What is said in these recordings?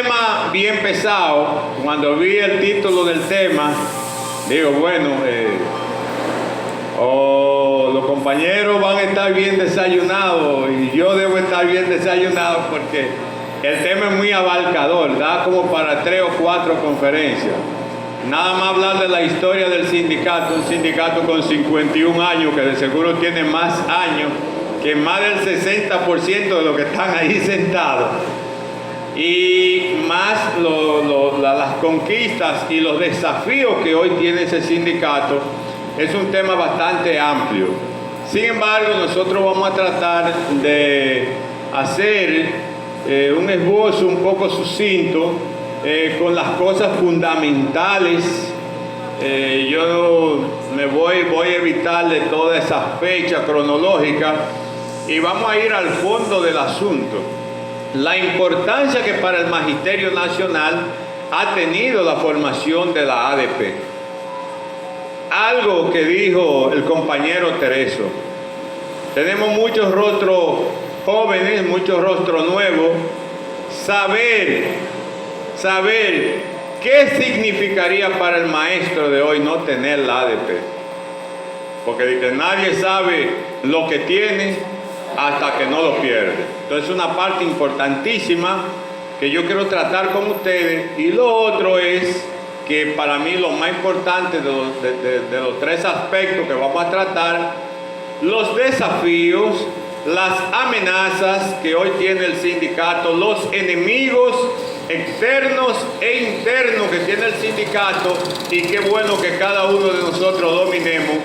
tema bien pesado. Cuando vi el título del tema, digo, bueno, los compañeros van a estar bien desayunados y yo debo estar bien desayunado porque el tema es muy abarcador, da como para 3 o 4 conferencias. Nada más hablar de la historia del sindicato, un sindicato con 51 años que de seguro tiene más años que más del 60% de los que están ahí sentados. Y más las conquistas y los desafíos que hoy tiene ese sindicato, es un tema bastante amplio. Sin embargo, nosotros vamos a tratar de hacer un esbozo un poco sucinto con las cosas fundamentales. Yo voy a evitarle toda esa fecha cronológica y vamos a ir al fondo del asunto. La importancia que para el Magisterio Nacional ha tenido la formación de la ADP. Algo que dijo el compañero Tereso. Tenemos muchos rostros jóvenes, muchos rostros nuevos. Saber qué significaría para el maestro de hoy no tener la ADP. Porque nadie sabe lo que tiene hasta que no lo pierde. Entonces, una parte importantísima que yo quiero tratar con ustedes. Y lo otro es que para mí lo más importante de los 3 aspectos que vamos a tratar, los desafíos, las amenazas que hoy tiene el sindicato, los enemigos externos e internos que tiene el sindicato, y qué bueno que cada uno de nosotros dominemos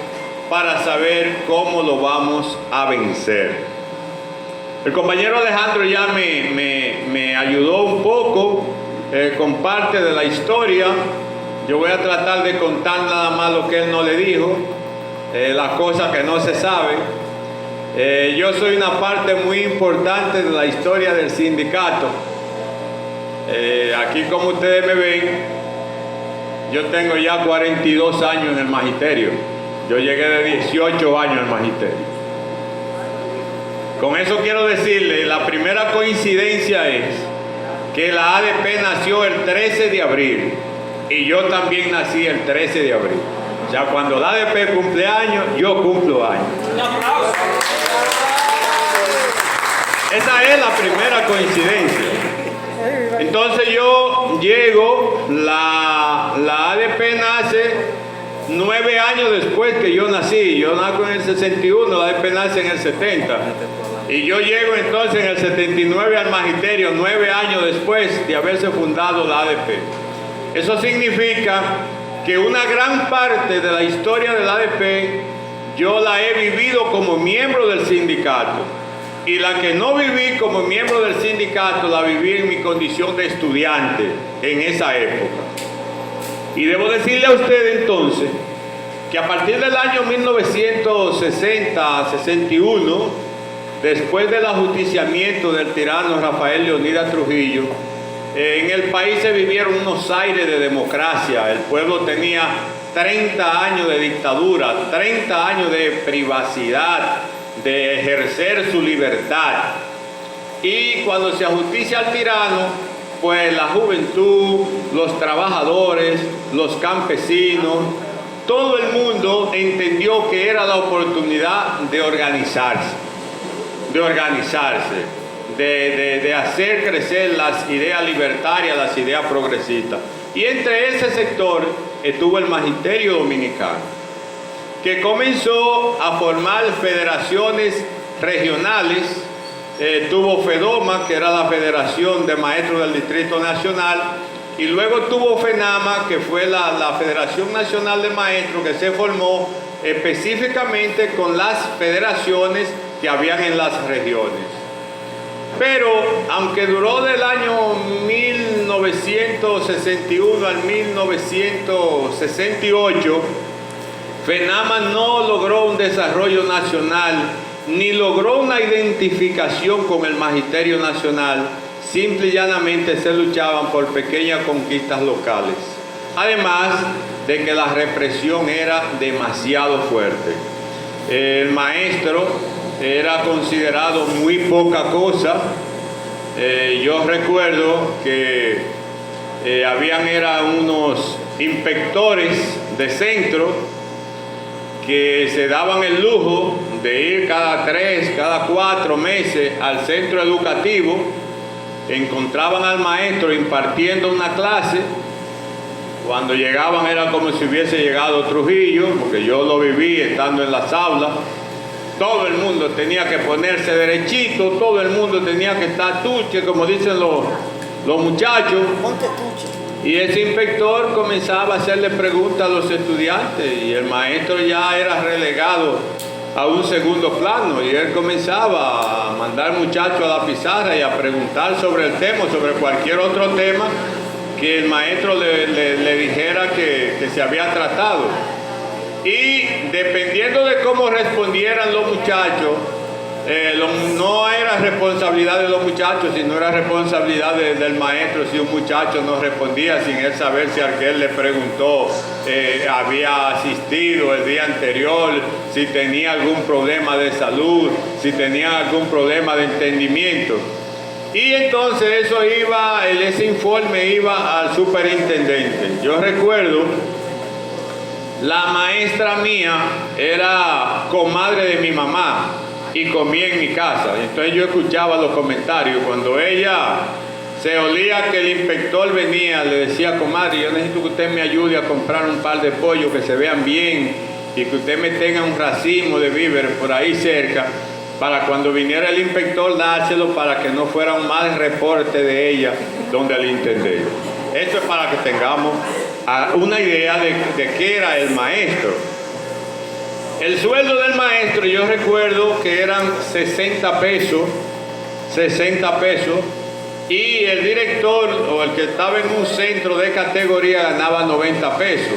para saber cómo lo vamos a vencer. El compañero Alejandro ya me ayudó un poco con parte de la historia. Yo voy a tratar de contar nada más lo que él no le dijo, las cosas que no se saben. Yo soy una parte muy importante de la historia del sindicato. Aquí, como ustedes me ven, yo tengo ya 42 años en el magisterio. Yo llegué de 18 años al magisterio. Con eso quiero decirle, la primera coincidencia es que la ADP nació el 13 de abril y yo también nací el 13 de abril. O sea, cuando la ADP cumple años, yo cumplo años. Esa es la primera coincidencia. Entonces yo llego, la ADP nace 9 años después que yo nací. Yo nazco en el 61, la ADP nace en el 70. Y yo llego entonces en el 79 al magisterio, 9 años después de haberse fundado la ADP. Eso significa que una gran parte de la historia de la ADP yo la he vivido como miembro del sindicato. Y la que no viví como miembro del sindicato, la viví en mi condición de estudiante en esa época. Y debo decirle a usted entonces que a partir del año 1960-61, después del ajusticiamiento del tirano Rafael Leonidas Trujillo, en el país se vivieron unos aires de democracia. El pueblo tenía 30 años de dictadura, 30 años de privacidad, de ejercer su libertad. Y cuando se ajusticia al tirano, pues la juventud, los trabajadores, los campesinos, todo el mundo entendió que era la oportunidad de organizarse, de hacer crecer las ideas libertarias, las ideas progresistas. Y entre ese sector estuvo el Magisterio Dominicano, que comenzó a formar federaciones regionales. Tuvo FEDOMA, que era la Federación de Maestros del Distrito Nacional, y luego tuvo FENAMA, que fue la Federación Nacional de Maestros, que se formó específicamente con las federaciones que habían en las regiones. Pero aunque duró del año 1961 al 1968, FENAMA no logró un desarrollo nacional, ni logró una identificación con el Magisterio Nacional. Simple y llanamente se luchaban por pequeñas conquistas locales. Además de que la represión era demasiado fuerte. El maestro era considerado muy poca cosa. Yo recuerdo que eran unos inspectores de centro que se daban el lujo de ir cada 3, cada 4 meses al centro educativo, encontraban al maestro impartiendo una clase. Cuando llegaban era como si hubiese llegado Trujillo, porque yo lo viví estando en las aulas. Todo el mundo tenía que ponerse derechito, todo el mundo tenía que estar tuche, como dicen los muchachos. Ponte tuche. Y ese inspector comenzaba a hacerle preguntas a los estudiantes y el maestro ya era relegado a un segundo plano y él comenzaba a mandar muchachos a la pizarra y a preguntar sobre el tema, sobre cualquier otro tema que el maestro le dijera que se había tratado. Y dependiendo de cómo respondieran los muchachos, no era responsabilidad de los muchachos, sino era responsabilidad del maestro si un muchacho no respondía sin él saber si aquel le preguntó había asistido el día anterior, si tenía algún problema de salud, si tenía algún problema de entendimiento. Y entonces ese informe iba al superintendente. Yo recuerdo, la maestra mía era comadre de mi mamá y comía en mi casa. Entonces yo escuchaba los comentarios. Cuando ella se olía que el inspector venía, le decía: comadre, yo necesito que usted me ayude a comprar un par de pollos que se vean bien y que usted me tenga un racimo de víveres por ahí cerca, para cuando viniera el inspector dárselo para que no fuera un mal reporte de ella donde el intendente. Esto es para que tengamos una idea de qué era el maestro. El sueldo del maestro, yo recuerdo que eran 60 pesos, y el director o el que estaba en un centro de categoría ganaba 90 pesos.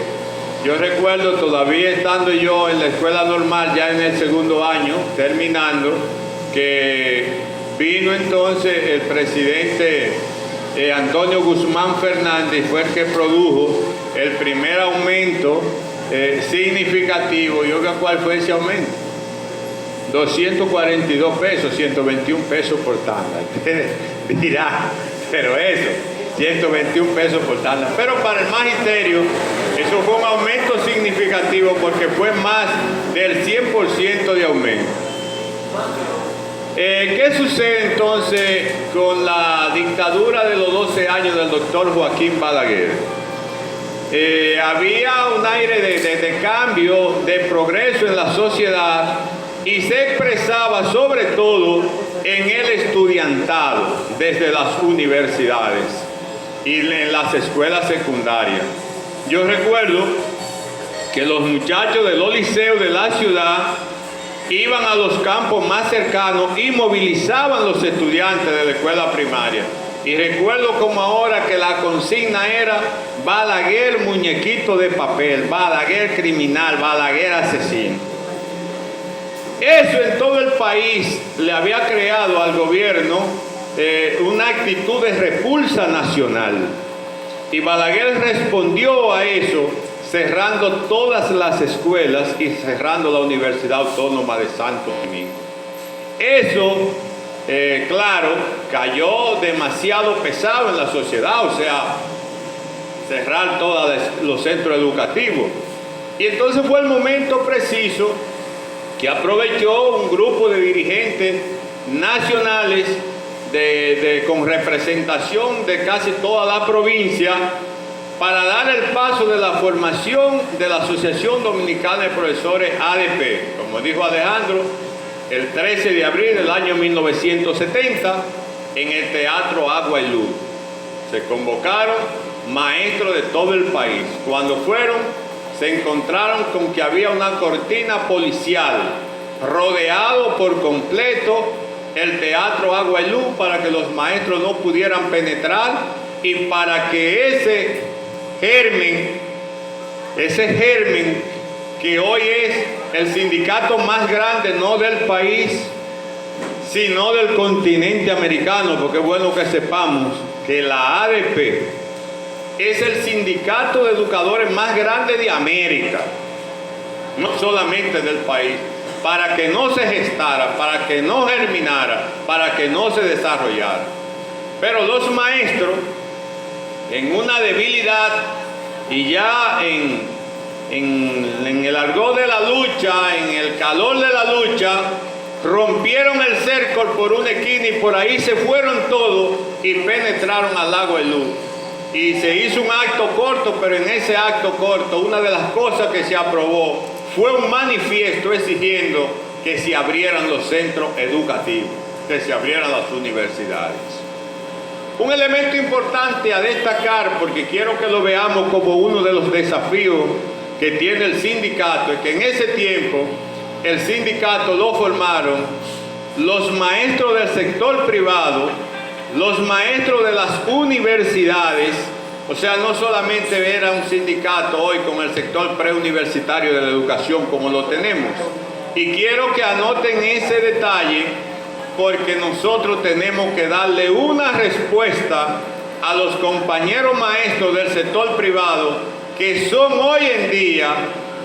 Yo recuerdo, todavía estando yo en la escuela normal, ya en el segundo año, terminando, que vino entonces el presidente Antonio Guzmán Fernández, fue el que produjo el primer aumento significativo. ¿Y oiga cuál fue ese aumento? 242 pesos, 121 pesos por tanda. Usted dirá, pero eso, 121 pesos por tanda. Pero para el magisterio, eso fue un aumento significativo porque fue más del 100% de aumento. ¿Qué sucede entonces con la dictadura de los 12 años del doctor Joaquín Balaguer? Había un aire de cambio, de progreso en la sociedad, y se expresaba sobre todo en el estudiantado, desde las universidades y en las escuelas secundarias. Yo recuerdo que los muchachos de los liceos de la ciudad iban a los campos más cercanos y movilizaban los estudiantes de la escuela primaria. Y recuerdo como ahora que la consigna era: Balaguer muñequito de papel, Balaguer criminal, Balaguer asesino. Eso en todo el país le había creado al gobierno una actitud de repulsa nacional. Y Balaguer respondió a eso cerrando todas las escuelas y cerrando la Universidad Autónoma de Santo Domingo. Eso, claro, cayó demasiado pesado en la sociedad, o sea, cerrar todos los centros educativos. Y entonces fue el momento preciso que aprovechó un grupo de dirigentes nacionales con representación de casi toda la provincia, para dar el paso de la formación de la Asociación Dominicana de Profesores ADP, como dijo Alejandro, el 13 de abril del año 1970 en el Teatro Agua y Luz. Se convocaron maestros de todo el país. Cuando fueron, se encontraron con que había una cortina policial rodeado por completo el Teatro Agua y Luz para que los maestros no pudieran penetrar y para que ese germen que hoy es el sindicato más grande, no del país, sino del continente americano, porque es bueno que sepamos que la ADP es el sindicato de educadores más grande de América, no solamente del país, para que no se gestara, para que no germinara, para que no se desarrollara. Pero los maestros, en una una debilidad y ya en el argot de la lucha, en el calor de la lucha, rompieron el cerco por una esquina y por ahí se fueron todos y penetraron al lago de luz. Y se hizo un acto corto, pero en ese acto corto una de las cosas que se aprobó fue un manifiesto exigiendo que se abrieran los centros educativos, que se abrieran las universidades. Un elemento importante a destacar, porque quiero que lo veamos como uno de los desafíos que tiene el sindicato, es que en ese tiempo el sindicato lo formaron los maestros del sector privado, los maestros de las universidades. O sea, no solamente era un sindicato hoy con el sector preuniversitario de la educación como lo tenemos. Y quiero que anoten ese detalle, porque nosotros tenemos que darle una respuesta a los compañeros maestros del sector privado, que son hoy en día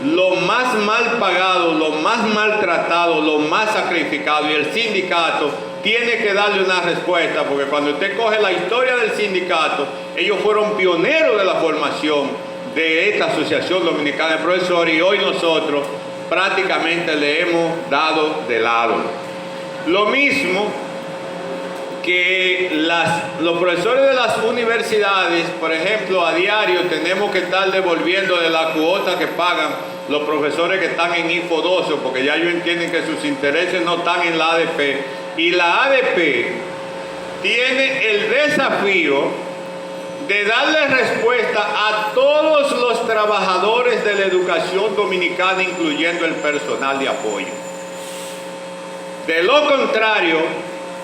los más mal pagados, los más maltratados, los más sacrificados, y el sindicato tiene que darle una respuesta, porque cuando usted coge la historia del sindicato, ellos fueron pioneros de la formación de esta Asociación Dominicana de Profesores, y hoy nosotros prácticamente le hemos dado de lado. Lo mismo que los profesores de las universidades, por ejemplo, a diario tenemos que estar devolviendo de la cuota que pagan los profesores que están en Infodoso, porque ya ellos entienden que sus intereses no están en la ADP. Y la ADP tiene el desafío de darle respuesta a todos los trabajadores de la educación dominicana, incluyendo el personal de apoyo. De lo contrario,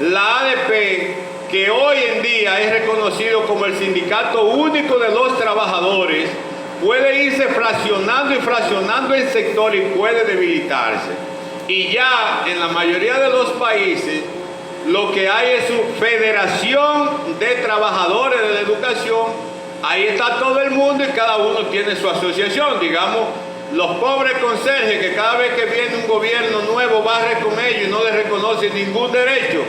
la ADP, que hoy en día es reconocido como el sindicato único de los trabajadores, puede irse fraccionando y fraccionando el sector y puede debilitarse. Y ya en la mayoría de los países lo que hay es su federación de trabajadores de la educación. Ahí está todo el mundo y cada uno tiene su asociación. Digamos, los pobres conserjes que cada vez que viene un gobierno nuevo barre con ellos y no les reconoce ningún derecho.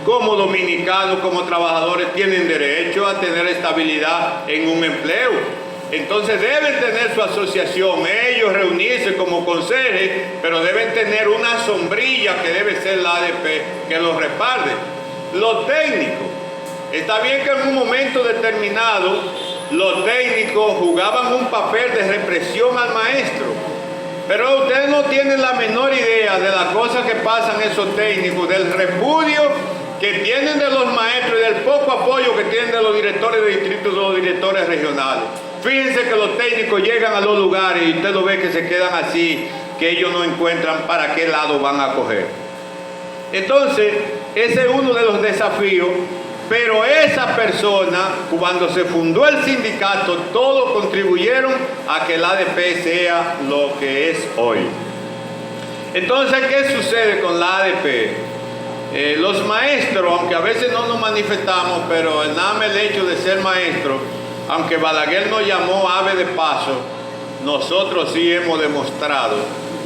Como dominicanos, como trabajadores, tienen derecho a tener estabilidad en un empleo. Entonces deben tener su asociación, ellos reunirse como conserjes, pero deben tener una sombrilla que debe ser la ADP que los respalde. Los técnicos, está bien que en un momento determinado los técnicos jugaban un papel de represión al maestro, pero ustedes no tienen la menor idea de las cosas que pasan esos técnicos, del repudio que tienen de los maestros y del poco apoyo que tienen de los directores de distritos y de los directores regionales. Fíjense que los técnicos llegan a los lugares y usted lo ve que se quedan así, que ellos no encuentran para qué lado van a coger. Entonces, ese es uno de los desafíos, pero esa persona, cuando se fundó el sindicato, todos contribuyeron a que el ADP sea lo que es hoy. Entonces, ¿qué sucede con la ADP? Los maestros, aunque a veces no nos manifestamos, pero nada más el hecho de ser maestro, aunque Balaguer nos llamó ave de paso, nosotros sí hemos demostrado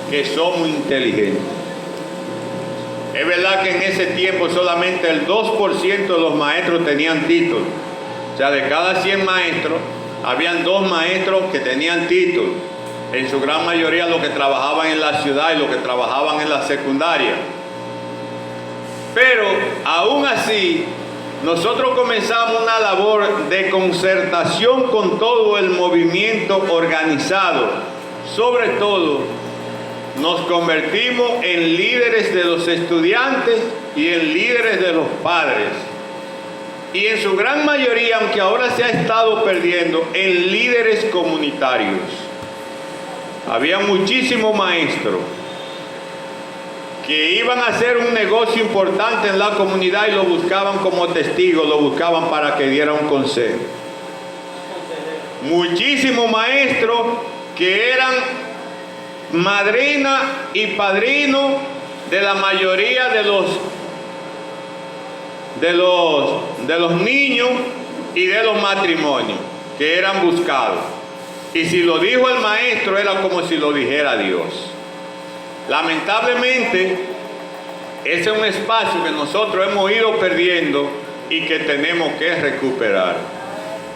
que somos inteligentes. Es verdad que en ese tiempo solamente el 2% de los maestros tenían título. O sea, de cada 100 maestros, habían 2 maestros que tenían título. En su gran mayoría los que trabajaban en la ciudad y los que trabajaban en la secundaria. Pero aún así, nosotros comenzamos una labor de concertación con todo el movimiento organizado. Sobre todo, nos convertimos en líderes de los estudiantes y en líderes de los padres. Y en su gran mayoría, aunque ahora se ha estado perdiendo, en líderes comunitarios. Había muchísimos maestros que iban a hacer un negocio importante en la comunidad y lo buscaban como testigo, lo buscaban para que diera un consejo. Muchísimos maestros que eran madrina y padrino de la mayoría de los niños y de los matrimonios que eran buscados. Y si lo dijo el maestro, era como si lo dijera Dios. Lamentablemente, ese es un espacio que nosotros hemos ido perdiendo y que tenemos que recuperar.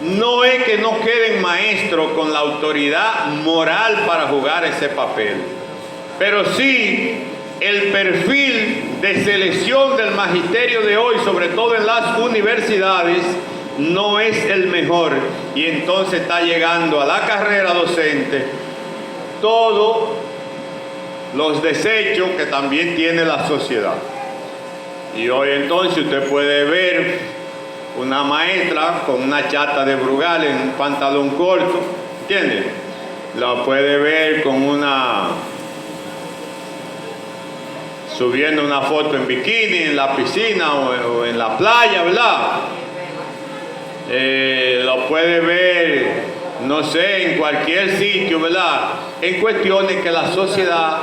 no es que no queden maestros con la autoridad moral para jugar ese papel, pero sí el perfil de selección del magisterio de hoy, sobre todo en las universidades, no es el mejor, y entonces está llegando a la carrera docente todos los desechos que también tiene la sociedad. Y hoy entonces usted puede ver una maestra con una chata de Brugal en un pantalón corto, ¿entiende? La puede ver con subiendo una foto en bikini en la piscina o en la playa, ¿verdad? Lo puede ver, no sé, en cualquier sitio, ¿verdad? En cuestiones que la sociedad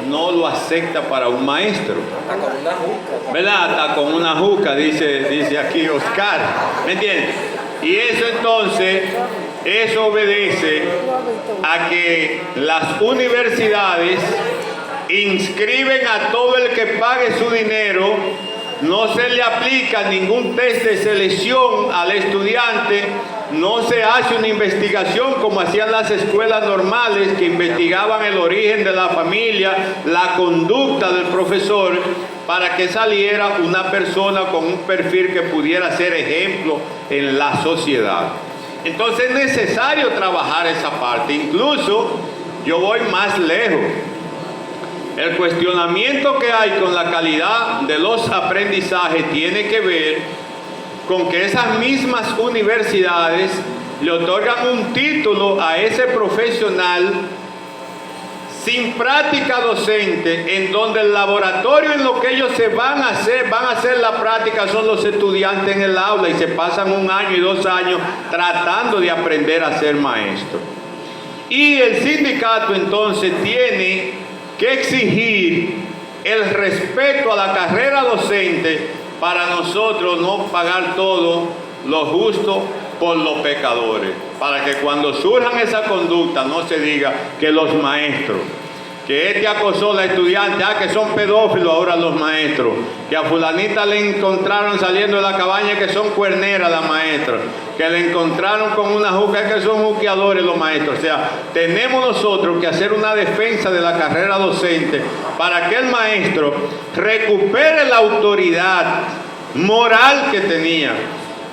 no lo acepta para un maestro. Hasta con una juca. ¿Verdad? Hasta con una juca, dice aquí Oscar. ¿Me entiendes? Y eso entonces, eso obedece a que las universidades inscriben a todo el que pague su dinero, no se le aplica ningún test de selección al estudiante, no se hace una investigación como hacían las escuelas normales, que investigaban el origen de la familia, la conducta del profesor, para que saliera una persona con un perfil que pudiera ser ejemplo en la sociedad. Entonces es necesario trabajar esa parte. Incluso yo voy más lejos. El cuestionamiento que hay con la calidad de los aprendizajes tiene que ver con que esas mismas universidades le otorgan un título a ese profesional sin práctica docente, en donde el laboratorio en lo que ellos van a hacer la práctica son los estudiantes en el aula, y se pasan 1 año y 2 años tratando de aprender a ser maestro. Y el sindicato entonces tiene que exigir el respeto a la carrera docente para nosotros no pagar todo lo justo por los pecadores, para que cuando surjan esa conducta no se diga que los maestros, que este acosó a la estudiante, que son pedófilos ahora los maestros, que a fulanita le encontraron saliendo de la cabaña que son cuerneras las maestras, que le encontraron con una juca que son juqueadores los maestros. O sea, tenemos nosotros que hacer una defensa de la carrera docente para que el maestro recupere la autoridad moral que tenía,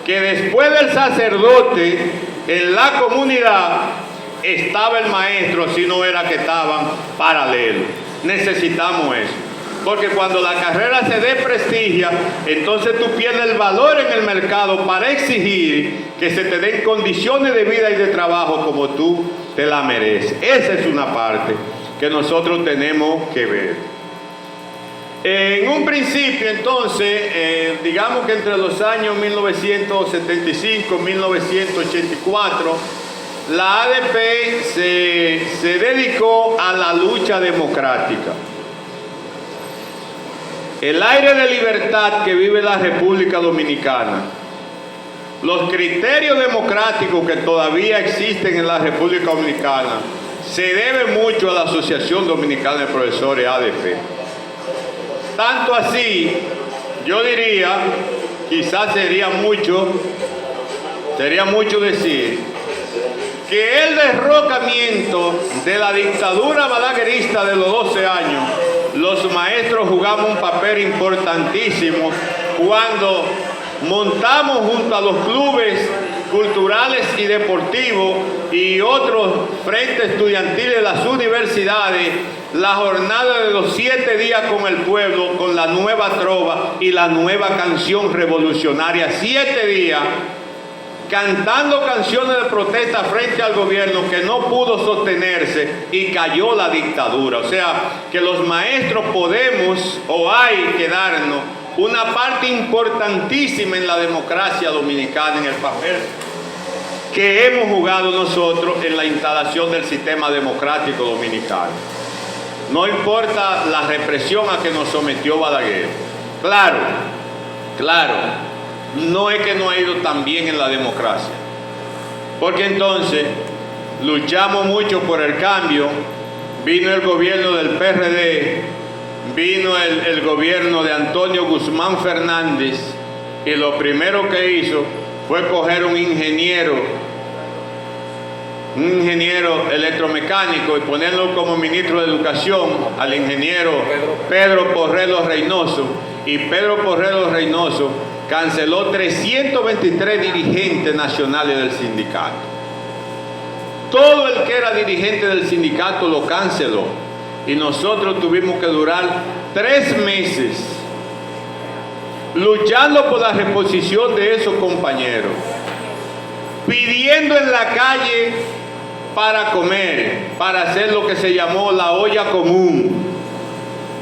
que después del sacerdote en la comunidad estaba el maestro, si no era que estaban paralelos. Necesitamos eso, porque cuando la carrera se desprestigia, entonces tú pierdes el valor en el mercado para exigir que se te den condiciones de vida y de trabajo como tú te la mereces. Esa es una parte que nosotros tenemos que ver. En un principio, entonces, digamos que entre los años 1975 y 1984, la ADP se dedicó a la lucha democrática. El aire de libertad que vive la República Dominicana, los criterios democráticos que todavía existen en la República Dominicana, se debe mucho a la Asociación Dominicana de Profesores, ADP. Tanto así, yo diría, quizás sería mucho decir, que el derrocamiento de la dictadura balaguerista de los 12 años, los maestros jugamos un papel importantísimo cuando montamos junto a los clubes culturales y deportivos y otros frentes estudiantiles de las universidades la jornada de los 7 días con el pueblo, con la nueva trova y la nueva canción revolucionaria. 7 días cantando canciones de protesta frente al gobierno que no pudo sostenerse y cayó la dictadura. O sea, que los maestros podemos o hay que darnos una parte importantísima en la democracia dominicana, en el papel que hemos jugado nosotros en la instalación del sistema democrático dominicano. No importa la represión a que nos sometió Balaguer. Claro, no es que no ha ido tan bien en la democracia, porque entonces luchamos mucho por el cambio. Vino el gobierno del PRD, vino el gobierno de Antonio Guzmán Fernández, y lo primero que hizo fue coger un ingeniero electromecánico y ponerlo como ministro de Educación al ingeniero Pedro Porrero Reynoso. Y Pedro Porrero Reynoso canceló 323 dirigentes nacionales del sindicato. Todo el que era dirigente del sindicato lo canceló. Y nosotros tuvimos que durar 3 meses luchando por la reposición de esos compañeros, pidiendo en la calle para comer, para hacer lo que se llamó la olla común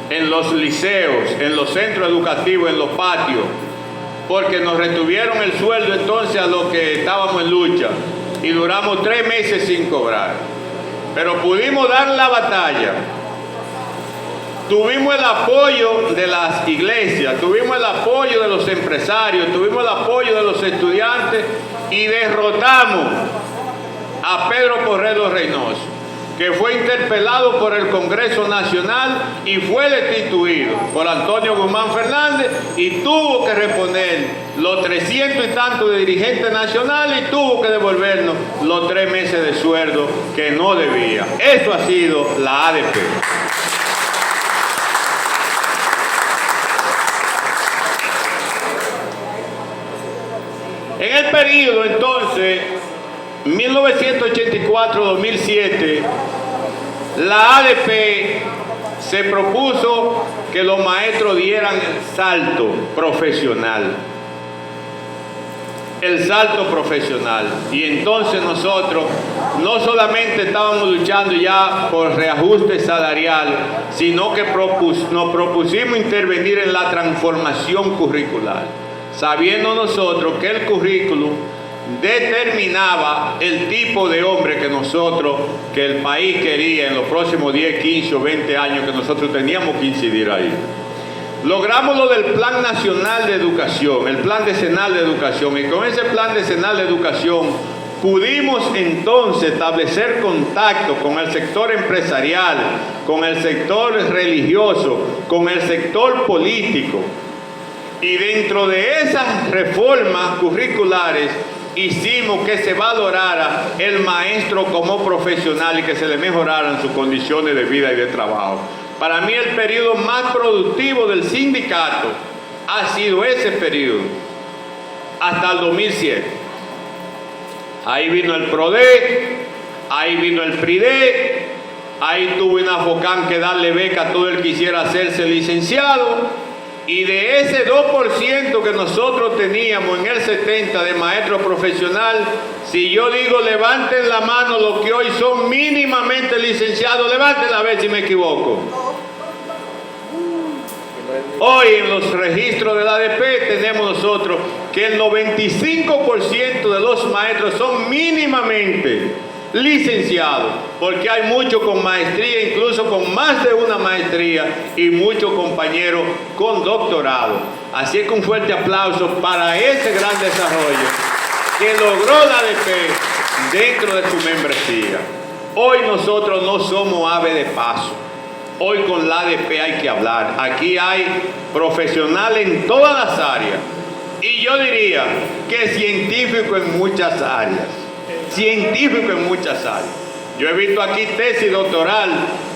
en los liceos, en los centros educativos, en los patios, porque nos retuvieron el sueldo entonces a los que estábamos en lucha y duramos 3 meses sin cobrar, pero pudimos dar la batalla. Tuvimos el apoyo de las iglesias, tuvimos el apoyo de los empresarios, tuvimos el apoyo de los estudiantes y derrotamos a Pedro Porrero Reynoso, que fue interpelado por el Congreso Nacional y fue destituido por Antonio Guzmán Fernández y tuvo que reponer los 300 y tantos de dirigentes nacionales y tuvo que devolvernos los 3 meses de sueldo que no debía. Eso ha sido la ADP. En el periodo entonces 1984-2007, la ADP se propuso que los maestros dieran el salto profesional. Y entonces nosotros no solamente estábamos luchando ya por reajuste salarial, sino que nos propusimos intervenir en la transformación curricular, sabiendo nosotros que el currículum determinaba el tipo de hombre que el país quería en los próximos 10, 15 o 20 años que nosotros teníamos que incidir ahí. Logramos lo del Plan Nacional de Educación, el Plan Decenal de Educación, y con ese Plan Decenal de Educación pudimos entonces establecer contacto con el sector empresarial, con el sector religioso, con el sector político. Y dentro de esas reformas curriculares hicimos que se valorara el maestro como profesional y que se le mejoraran sus condiciones de vida y de trabajo. Para mí el periodo más productivo del sindicato ha sido ese periodo, hasta el 2007. Ahí vino el PRODE, ahí vino el PRIDE, ahí tuve una FOCAN que darle beca a todo el que quisiera hacerse licenciado. Y de ese 2% que nosotros teníamos en el 70 de maestro profesional, si yo digo levanten la mano los que hoy son mínimamente licenciados, levanten a ver si me equivoco. Hoy en los registros de la ADP tenemos nosotros que el 95% de los maestros son mínimamente licenciados, porque hay muchos con maestría, incluso con más de una maestría, y muchos compañeros con doctorado. Así que un fuerte aplauso para ese gran desarrollo que logró la ADP dentro de su membresía. Hoy nosotros no somos ave de paso. Hoy con la ADP hay que hablar. Aquí hay profesionales en todas las áreas. Y yo diría que científicos en muchas áreas. Yo he visto aquí tesis doctoral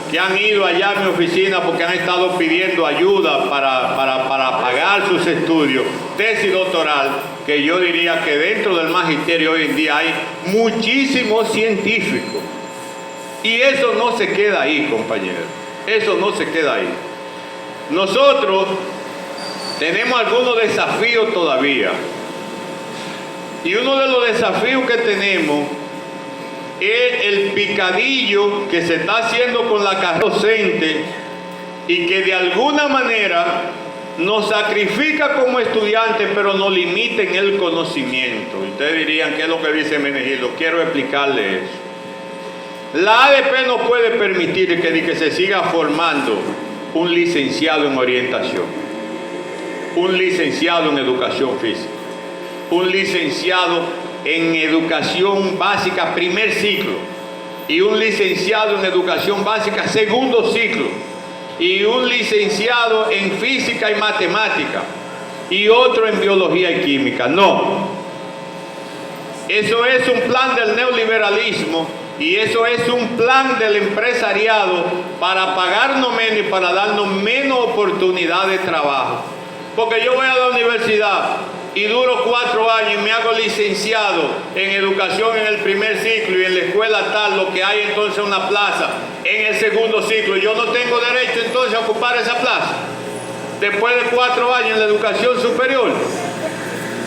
que han ido allá a mi oficina porque han estado pidiendo ayuda para pagar sus estudios. Tesis doctoral que yo diría que dentro del magisterio hoy en día hay muchísimos científicos. Y eso no se queda ahí, compañeros. Eso no se queda ahí. Nosotros tenemos algunos desafíos todavía. Y uno de los desafíos que tenemos es el picadillo que se está haciendo con la carrera docente y que de alguna manera nos sacrifica como estudiantes, pero nos limita en el conocimiento. Ustedes dirían, ¿qué es lo que dice Menegildo? Quiero explicarle eso. La ADP no puede permitir que se siga formando un licenciado en orientación, un licenciado en educación física, un licenciado en educación básica primer ciclo y un licenciado en educación básica segundo ciclo y un licenciado en física y matemática y otro en biología y química. No, Eso es un plan del neoliberalismo y eso es un plan del empresariado para pagarnos menos y para darnos menos oportunidad de trabajo. Porque yo voy a la universidad y duro 4 años y me hago licenciado en educación en el primer ciclo y en la escuela tal, lo que hay entonces una plaza en el segundo ciclo. Yo no tengo derecho entonces a ocupar esa plaza después de 4 años en la educación superior.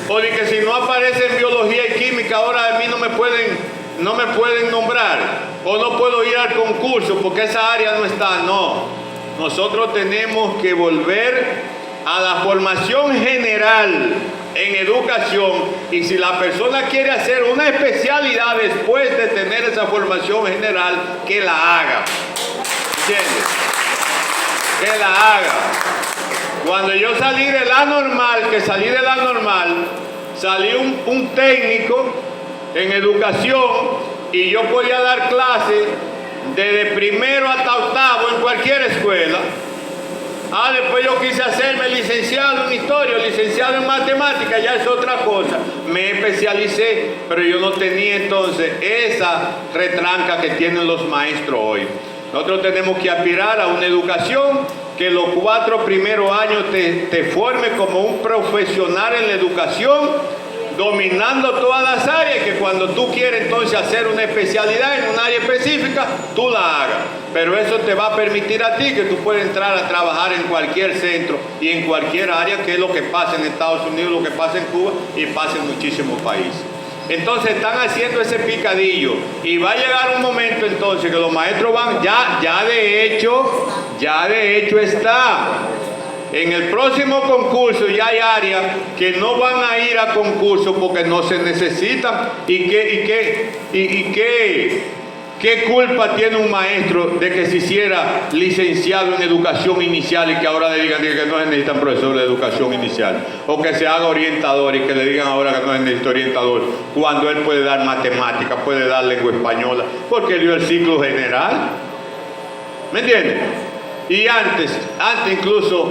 O de que si no aparece en biología y química, ahora a mí no me pueden nombrar, o no puedo ir al concurso porque esa área no está. No, nosotros tenemos que volver a la formación general en educación, y si la persona quiere hacer una especialidad después de tener esa formación general, que la haga. ¿Entiendes? Que la haga. Cuando yo salí de la normal, salí un técnico en educación y yo podía dar clases desde primero hasta octavo en cualquier escuela. Después yo quise hacerme licenciado en historia, licenciado en matemática, ya es otra cosa. Me especialicé, pero yo no tenía entonces esa retranca que tienen los maestros hoy. Nosotros tenemos que aspirar a una educación que los 4 primeros años te forme como un profesional en la educación, dominando todas las áreas, que cuando tú quieres entonces hacer una especialidad en un área específica, tú la hagas. Pero eso te va a permitir a ti que tú puedes entrar a trabajar en cualquier centro y en cualquier área, que es lo que pasa en Estados Unidos, lo que pasa en Cuba y pasa en muchísimos países. Entonces están haciendo ese picadillo y va a llegar un momento entonces que los maestros van, ya de hecho está. En el próximo concurso ya hay áreas que no van a ir a concurso porque no se necesitan. ¿Qué culpa tiene un maestro de que se hiciera licenciado en educación inicial y que ahora le digan que no se necesitan profesores de educación inicial? O que se haga orientador y que le digan ahora que no se necesita orientador, cuando él puede dar matemáticas, puede dar lengua española, porque dio el ciclo general. ¿Me entiendes? Y antes incluso,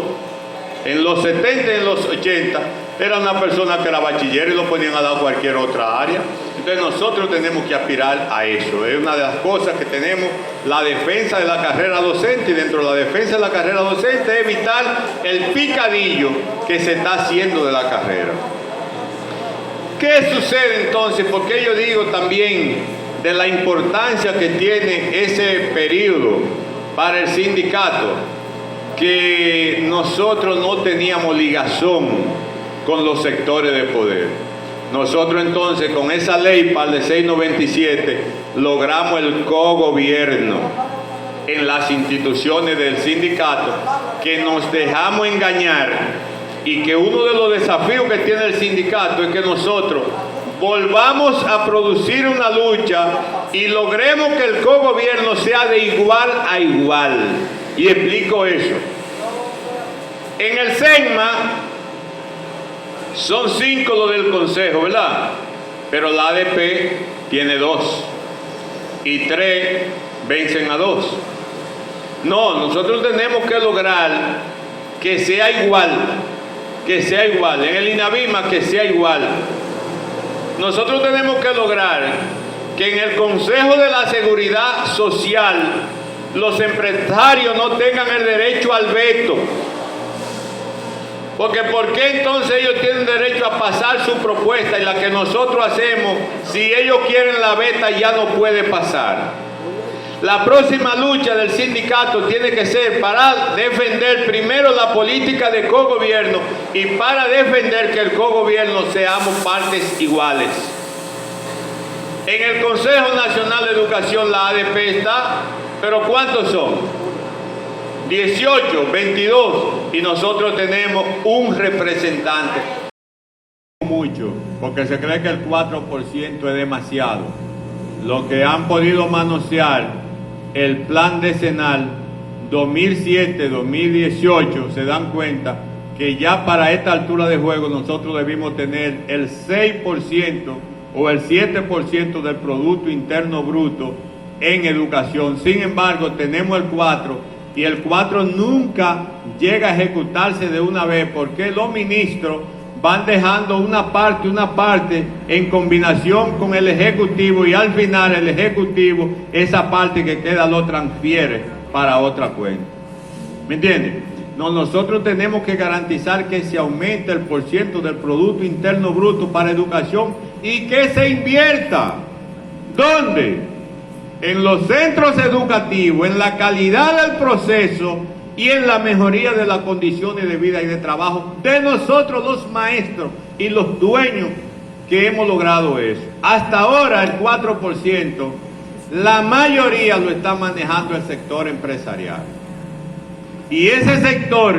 en los 70 y en los 80, era una persona que era bachiller y lo ponían a dar cualquier otra área. Entonces nosotros tenemos que aspirar a eso. Es una de las cosas que tenemos, la defensa de la carrera docente, y dentro de la defensa de la carrera docente evitar el picadillo que se está haciendo de la carrera. ¿Qué sucede entonces? Porque yo digo también de la importancia que tiene ese periodo para el sindicato, que nosotros no teníamos ligazón con los sectores de poder. Nosotros entonces con esa ley PAL de 697 logramos el cogobierno en las instituciones del sindicato, que nos dejamos engañar, y que uno de los desafíos que tiene el sindicato es que nosotros volvamos a producir una lucha y logremos que el cogobierno sea de igual a igual. Y explico eso. En el SENMA son 5 los del Consejo, ¿verdad? Pero la ADP tiene 2 y 3 vencen a 2. No, nosotros tenemos que lograr que sea igual, en el INAVIMA que sea igual. Nosotros tenemos que lograr que en el Consejo de la Seguridad Social los empresarios no tengan el derecho al veto. Porque ¿por qué entonces ellos tienen derecho a pasar su propuesta y la que nosotros hacemos, si ellos quieren la veta, ya no puede pasar? La próxima lucha del sindicato tiene que ser para defender primero la política de cogobierno y para defender que el cogobierno seamos partes iguales. En el Consejo Nacional de Educación la ADP está, pero ¿cuántos son? 18, 22, y nosotros tenemos un representante. Mucho, porque se cree que el 4% es demasiado. Lo que han podido manosear el plan decenal 2007-2018 se dan cuenta que ya para esta altura de juego nosotros debimos tener el 6% o el 7% del Producto Interno Bruto en educación. Sin embargo, tenemos el 4%, y el 4 nunca llega a ejecutarse de una vez porque los ministros van dejando una parte en combinación con el ejecutivo, y al final el ejecutivo esa parte que queda lo transfiere para otra cuenta. ¿Me entiendes? No, nosotros tenemos que garantizar que se aumente el % del Producto Interno Bruto para educación y que se invierta. ¿Dónde? En los centros educativos, en la calidad del proceso y en la mejoría de las condiciones de vida y de trabajo de nosotros los maestros y los dueños que hemos logrado eso. Hasta ahora el 4%, la mayoría lo está manejando el sector empresarial. Y ese sector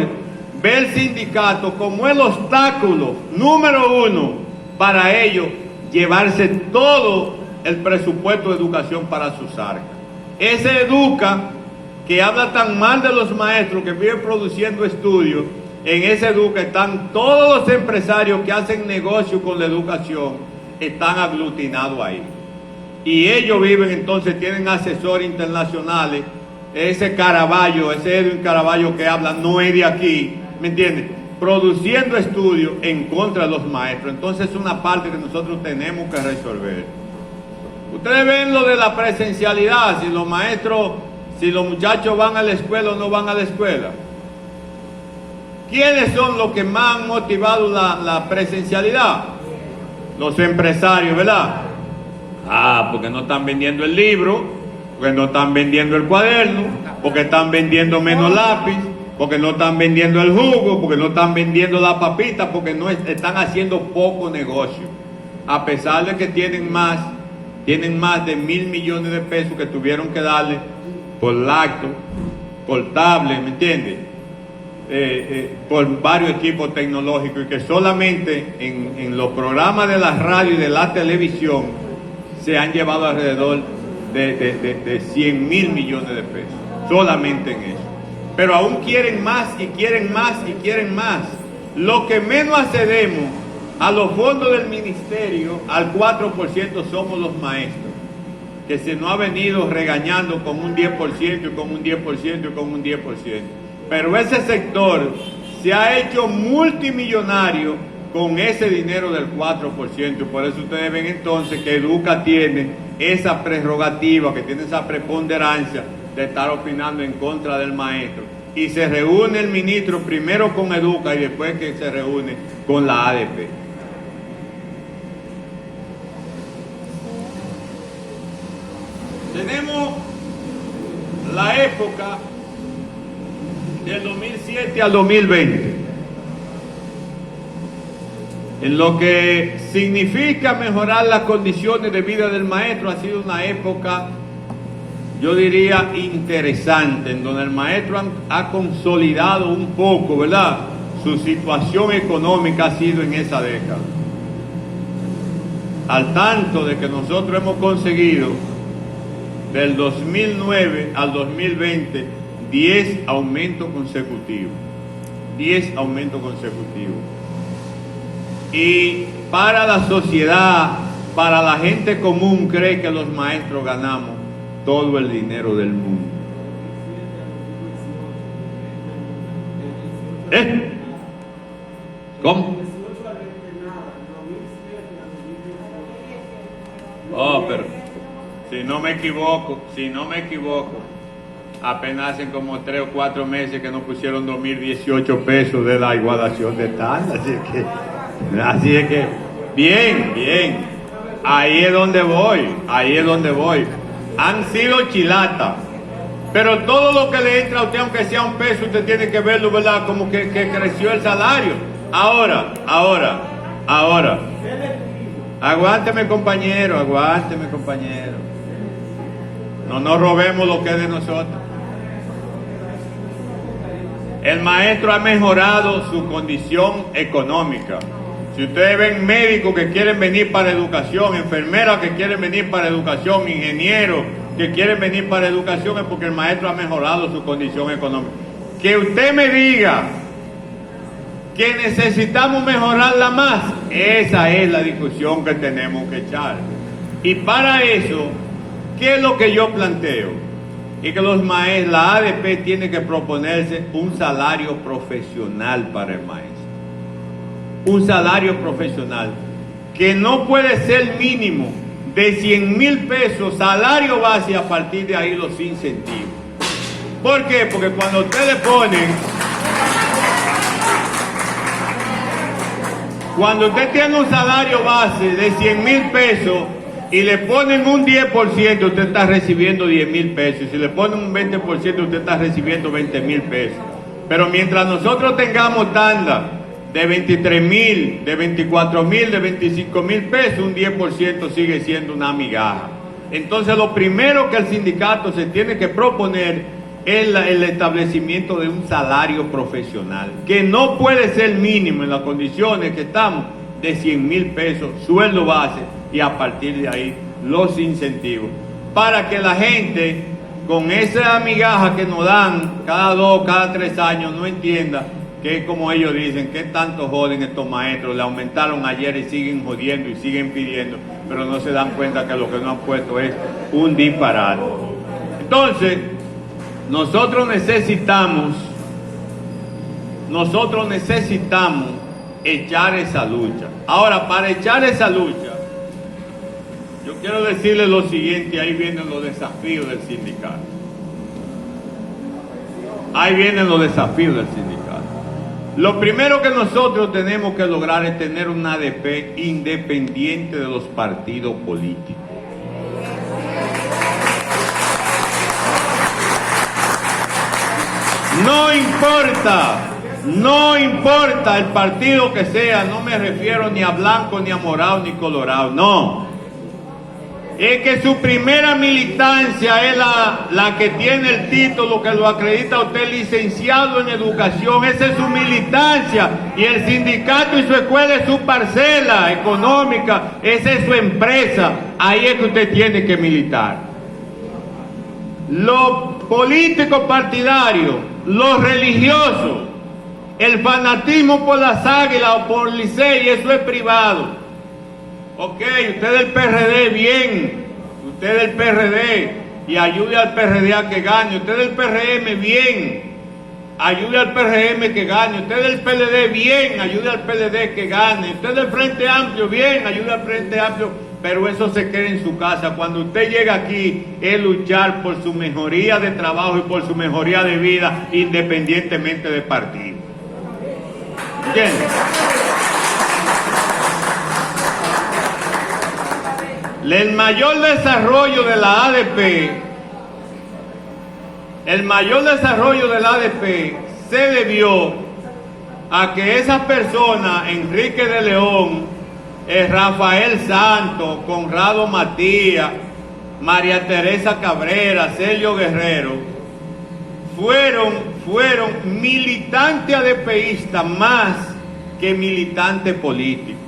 ve el sindicato como el obstáculo número 1 para ellos llevarse todo el presupuesto de educación para sus arcas. Ese Educa, que habla tan mal de los maestros que viven produciendo estudios, en ese Educa están todos los empresarios que hacen negocio con la educación, están aglutinados ahí. Y ellos viven entonces, tienen asesores internacionales. Ese Caraballo, ese Edwin Caraballo que habla, no es de aquí, ¿me entiendes? Produciendo estudios en contra de los maestros. Entonces es una parte que nosotros tenemos que resolver. Ustedes ven lo de la presencialidad, si los maestros, si los muchachos van a la escuela o no van a la escuela. ¿Quiénes son los que más han motivado la presencialidad? Los empresarios, ¿verdad? Porque no están vendiendo el libro, porque no están vendiendo el cuaderno, porque están vendiendo menos lápiz, porque no están vendiendo el jugo, porque no están vendiendo la papita, porque no están haciendo poco negocio. A pesar de que tienen más de 1.000 millones de pesos que tuvieron que darle por lacto, por tablet, ¿me entiendes? Por varios equipos tecnológicos, y que solamente en los programas de la radio y de la televisión se han llevado alrededor de 100.000 millones de pesos, solamente en eso. Pero aún quieren más y quieren más y quieren más. Lo que menos accedemos a los fondos del ministerio, al 4%, somos los maestros, que se nos ha venido regañando con un 10% y con un 10% y con un 10%. Pero ese sector se ha hecho multimillonario con ese dinero del 4%, y por eso ustedes ven entonces que Educa tiene esa prerrogativa, que tiene esa preponderancia de estar opinando en contra del maestro. Y se reúne el ministro primero con Educa y después que se reúne con la ADP. Tenemos la época del 2007 al 2020. En lo que significa mejorar las condiciones de vida del maestro, ha sido una época, yo diría, interesante, en donde el maestro ha consolidado un poco, ¿verdad?, su situación económica ha sido en esa década. Al tanto de que nosotros hemos conseguido del 2009 al 2020 10 aumentos consecutivos. 10 aumentos consecutivos. Y para la sociedad, para la gente común, cree que los maestros ganamos todo el dinero del mundo. ¿Cómo? Pero si no me equivoco, apenas hacen como 3 o 4 meses que nos pusieron 2.018 pesos de la igualación de tal, así es que, bien, ahí es donde voy, han sido chilatas, pero todo lo que le entra a usted, aunque sea un peso, usted tiene que verlo, ¿verdad?, como que creció el salario. Ahora, aguánteme compañero, no nos robemos lo que es de nosotros. El maestro ha mejorado su condición económica. Si ustedes ven médicos que quieren venir para educación, enfermeras que quieren venir para educación, ingenieros que quieren venir para educación, es porque el maestro ha mejorado su condición económica. Que usted me diga que necesitamos mejorarla más, esa es la discusión que tenemos que echar. Y para eso, ¿qué es lo que yo planteo? Y que los maestros, la ADP tiene que proponerse un salario profesional para el maestro. un salario profesional, que no puede ser mínimo de 100,000 pesos, salario base, y a partir de ahí los incentivos. ¿Por qué? Porque cuando ustedes cuando usted tiene un salario base de 100,000 pesos y le ponen un 10%, usted está recibiendo 10,000 pesos. Y si le ponen un 20%, usted está recibiendo 20,000 pesos. Pero mientras nosotros tengamos tanda de 23,000, de 24,000, de 25,000 pesos, un 10% sigue siendo una migaja. Entonces lo primero que el sindicato se tiene que proponer es el establecimiento de un salario profesional, que no puede ser mínimo en las condiciones que estamos, de 100,000 pesos, sueldo base, y a partir de ahí los incentivos, para que la gente, con esa migaja que nos dan cada 2, cada 3 años, no entienda que es como ellos dicen, que tanto joden estos maestros, le aumentaron ayer y siguen jodiendo y siguen pidiendo, pero no se dan cuenta que lo que nos han puesto es un disparate. Entonces, nosotros necesitamos echar esa lucha. Ahora, para echar esa lucha, yo quiero decirles lo siguiente, ahí vienen los desafíos del sindicato. Ahí vienen los desafíos del sindicato. Lo primero que nosotros tenemos que lograr es tener una ADP independiente de los partidos políticos. No importa el partido que sea, no me refiero ni a blanco, ni a morado, ni colorado, no. Es que su primera militancia es la que tiene el título que lo acredita a usted licenciado en educación. Esa es su militancia, y el sindicato y su escuela es su parcela económica, esa es su empresa. Ahí es que usted tiene que militar. Los políticos partidarios, los religiosos, el fanatismo por las Águilas o por Licey, eso es privado. Ok, usted del PRD, bien, usted del PRD, y ayude al PRD a que gane. Usted del PRM, bien, ayude al PRM que gane. Usted del PLD, bien, ayude al PLD que gane. Usted del Frente Amplio, bien, ayude al Frente Amplio. Pero eso se queda en su casa. Cuando usted llega aquí, es luchar por su mejoría de trabajo y por su mejoría de vida, independientemente de partido. ¿Entiendes? El mayor desarrollo de la ADP, se debió a que esas personas, Enrique de León, Rafael Santos, Conrado Matías, María Teresa Cabrera, Sergio Guerrero, fueron militantes ADPistas más que militantes políticos.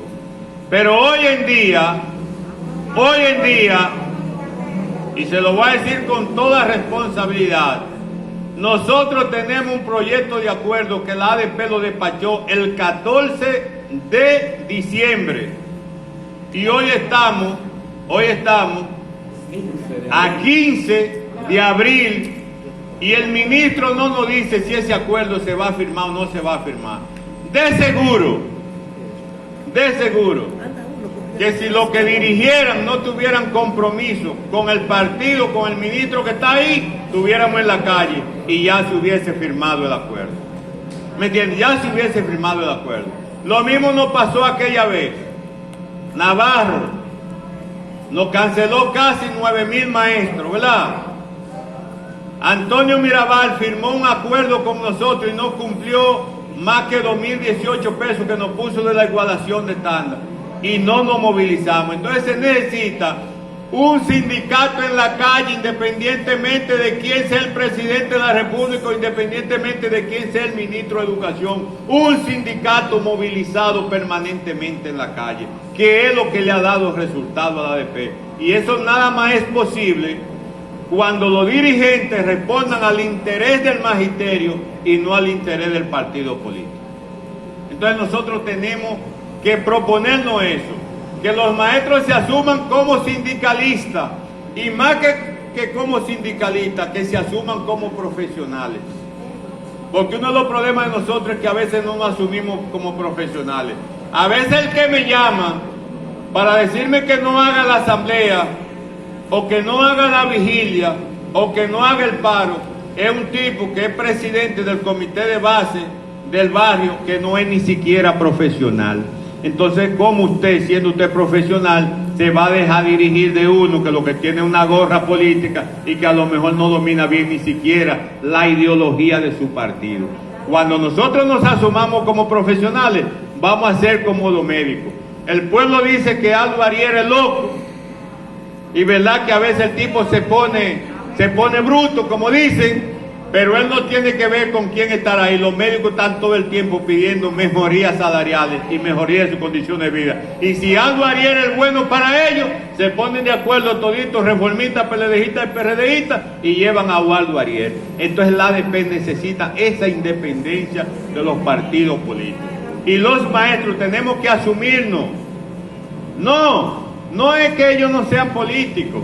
Pero hoy en día, y se lo voy a decir con toda responsabilidad, nosotros tenemos un proyecto de acuerdo que la ADP lo despachó el 14 de diciembre. Y hoy estamos a 15 de abril, y el ministro no nos dice si ese acuerdo se va a firmar o no se va a firmar. De seguro, que si los que dirigieran no tuvieran compromiso con el partido, con el ministro que está ahí, estuviéramos en la calle y ya se hubiese firmado el acuerdo. ¿Me entiendes? Ya se hubiese firmado el acuerdo. Lo mismo nos pasó aquella vez. Navarro nos canceló casi 9,000 maestros, ¿verdad? Antonio Mirabal firmó un acuerdo con nosotros y no cumplió más que 2,018 pesos que nos puso de la igualación de tanda, y no nos movilizamos. Entonces se necesita un sindicato en la calle, independientemente de quién sea el presidente de la República, o independientemente de quién sea el ministro de Educación, un sindicato movilizado permanentemente en la calle, que es lo que le ha dado resultado a la ADP. Y eso nada más es posible cuando los dirigentes respondan al interés del magisterio y no al interés del partido político. Entonces nosotros tenemos que proponernos eso, que los maestros se asuman como sindicalistas, y más que como sindicalistas, que se asuman como profesionales. Porque uno de los problemas de nosotros es que a veces no nos asumimos como profesionales. A veces el que me llama para decirme que no haga la asamblea, o que no haga la vigilia, o que no haga el paro, es un tipo que es presidente del comité de base del barrio, que no es ni siquiera profesional. Entonces, ¿cómo usted, siendo usted profesional, se va a dejar dirigir de uno que lo que tiene es una gorra política y que a lo mejor no domina bien ni siquiera la ideología de su partido? Cuando nosotros nos asumamos como profesionales, vamos a ser como los médicos. El pueblo dice que Aldo Ariel es loco, y verdad que a veces el tipo se pone bruto, como dicen, pero él no tiene que ver con quién estar ahí. Los médicos están todo el tiempo pidiendo mejorías salariales y mejorías de su condición de vida. Y si Aldo Ariel es bueno para ellos, se ponen de acuerdo toditos, reformistas, PLDistas y PRDistas, y llevan a Aldo Ariel. Entonces la ADP necesita esa independencia de los partidos políticos. Y los maestros tenemos que asumirnos. No es que ellos no sean políticos.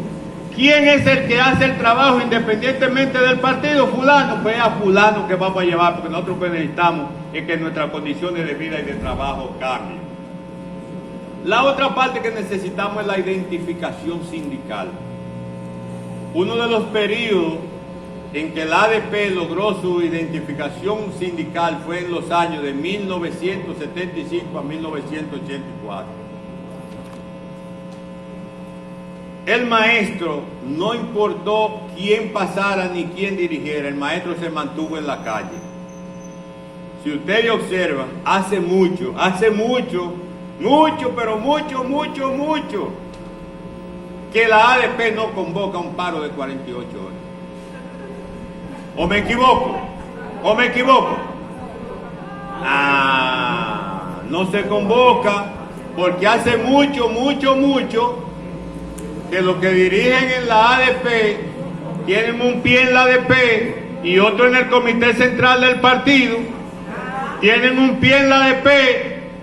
¿Quién es el que hace el trabajo independientemente del partido? Fulano. Pues a fulano que vamos a llevar, porque nosotros lo que necesitamos es que nuestras condiciones de vida y de trabajo cambien. La otra parte que necesitamos es la identificación sindical. Uno de los periodos en que la ADP logró su identificación sindical fue en los años de 1975 a 1984. El maestro, no importó quién pasara ni quién dirigiera, el maestro se mantuvo en la calle. Si ustedes observan, hace mucho, que la ADP no convoca un paro de 48 horas. ¿O me equivoco? No se convoca porque hace mucho que los que dirigen en la ADP tienen un pie en la ADP y otro en el comité central del partido, tienen un pie en la ADP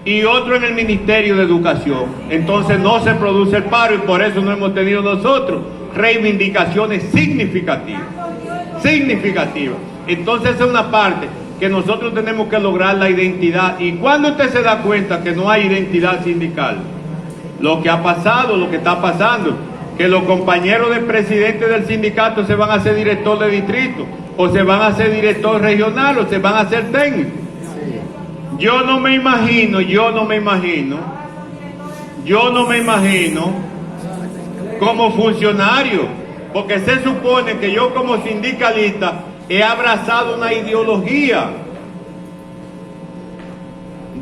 y otro en el Ministerio de Educación. Entonces no se produce el paro y por eso no hemos tenido nosotros reivindicaciones significativas. Entonces es una parte que nosotros tenemos que lograr la identidad. Y cuando usted se da cuenta que no hay identidad sindical, lo que ha pasado, lo que está pasando, que los compañeros de presidente del sindicato se van a hacer director de distrito, o se van a hacer director regional, o se van a hacer técnico. Yo no me imagino como funcionario, porque se supone que yo como sindicalista he abrazado una ideología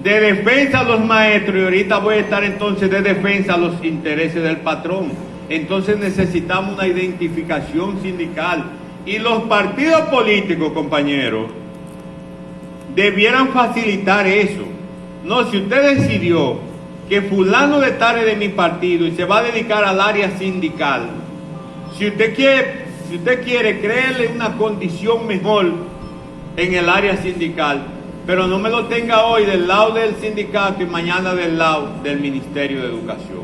de defensa a los maestros, y ahorita voy a estar entonces de defensa a los intereses del patrón. Entonces necesitamos una identificación sindical, y los partidos políticos, compañeros, debieran facilitar eso. No, si usted decidió que fulano de tal es de mi partido y se va a dedicar al área sindical, si usted quiere creerle una condición mejor en el área sindical, pero no me lo tenga hoy del lado del sindicato y mañana del lado del Ministerio de Educación.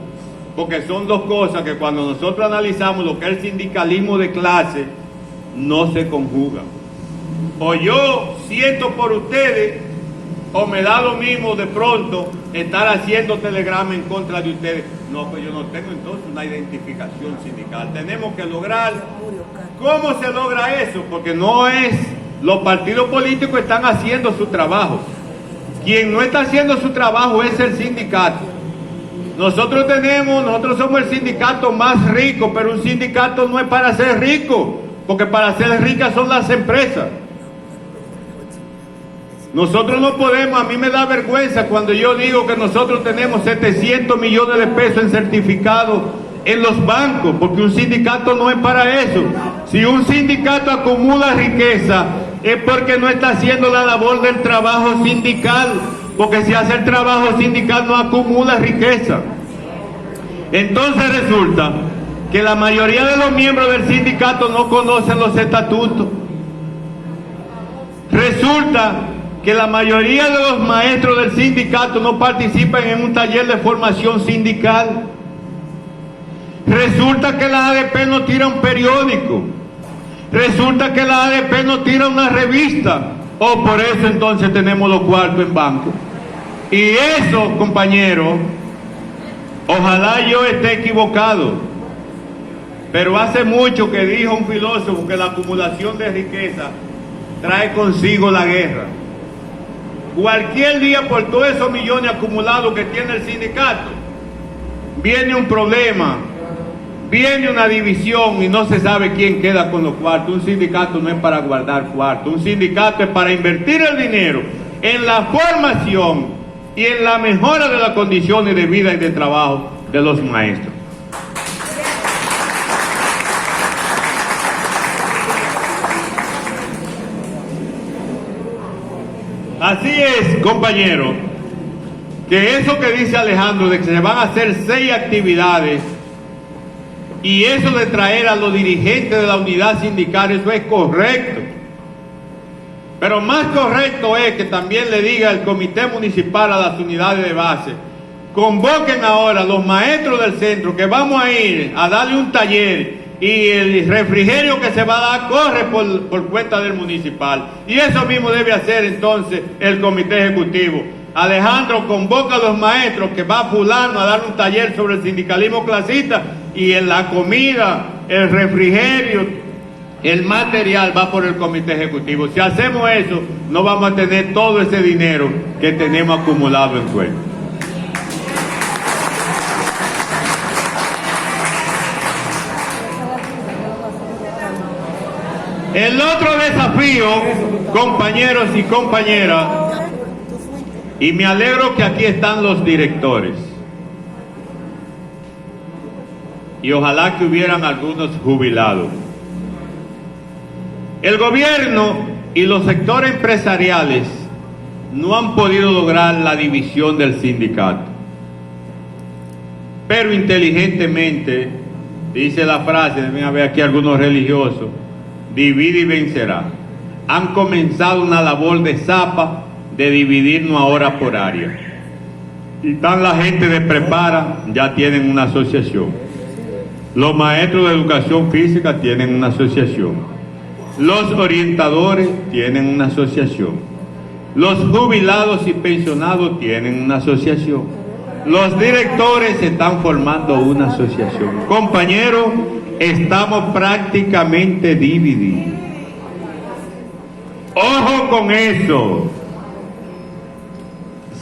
Porque son dos cosas que cuando nosotros analizamos lo que es el sindicalismo de clase, no se conjugan. O yo siento por ustedes, o me da lo mismo de pronto estar haciendo telegrama en contra de ustedes. No, pues yo no tengo entonces una identificación sindical. Tenemos que lograr. ¿Cómo se logra eso? Porque no es... Los partidos políticos están haciendo su trabajo. Quien no está haciendo su trabajo es el sindicato. Nosotros somos el sindicato más rico, pero un sindicato no es para ser rico, porque para ser ricas son las empresas. Nosotros no podemos, a mí me da vergüenza cuando yo digo que nosotros tenemos 700 millones de pesos en certificados en los bancos, porque un sindicato no es para eso. Si un sindicato acumula riqueza, es porque no está haciendo la labor del trabajo sindical, porque si hace el trabajo sindical no acumula riqueza. Entonces resulta que la mayoría de los miembros del sindicato no conocen los estatutos. Resulta que la mayoría de los maestros del sindicato no participan en un taller de formación sindical. Resulta que la ADP no tira un periódico. Resulta que la ADP no tira una revista. Por eso entonces tenemos los cuartos en banco. Y eso, compañeros, ojalá yo esté equivocado, pero hace mucho que dijo un filósofo que la acumulación de riqueza trae consigo la guerra. Cualquier día, por todos esos millones acumulados que tiene el sindicato, viene un problema, viene una división y no se sabe quién queda con los cuartos. Un sindicato no es para guardar cuartos, un sindicato es para invertir el dinero en la formación y en la mejora de las condiciones de vida y de trabajo de los maestros. Así es, compañeros, que eso que dice Alejandro de que se van a hacer 6 actividades y eso de traer a los dirigentes de la unidad sindical, eso es correcto. Pero más correcto es que también le diga el comité municipal a las unidades de base: convoquen ahora a los maestros del centro que vamos a ir a darle un taller y el refrigerio que se va a dar corre por cuenta del municipal. Y eso mismo debe hacer entonces el comité ejecutivo. Alejandro, convoca a los maestros que va fulano a dar un taller sobre el sindicalismo clasista y en la comida, el refrigerio, el material va por el comité ejecutivo. Si hacemos eso, no vamos a tener todo ese dinero que tenemos acumulado en cuenta. El otro desafío, compañeros y compañeras, y me alegro que aquí están los directores, y ojalá que hubieran algunos jubilados. El gobierno y los sectores empresariales no han podido lograr la división del sindicato, pero inteligentemente, dice la frase, deben ver aquí algunos religiosos: divide y vencerá. Han comenzado una labor de zapa de dividirnos ahora por área. Y tan la gente de Prepara ya tienen una asociación. Los maestros de educación física tienen una asociación. Los orientadores tienen una asociación. Los jubilados y pensionados tienen una asociación. Los directores están formando una asociación. Compañeros, estamos prácticamente divididos. Ojo con eso.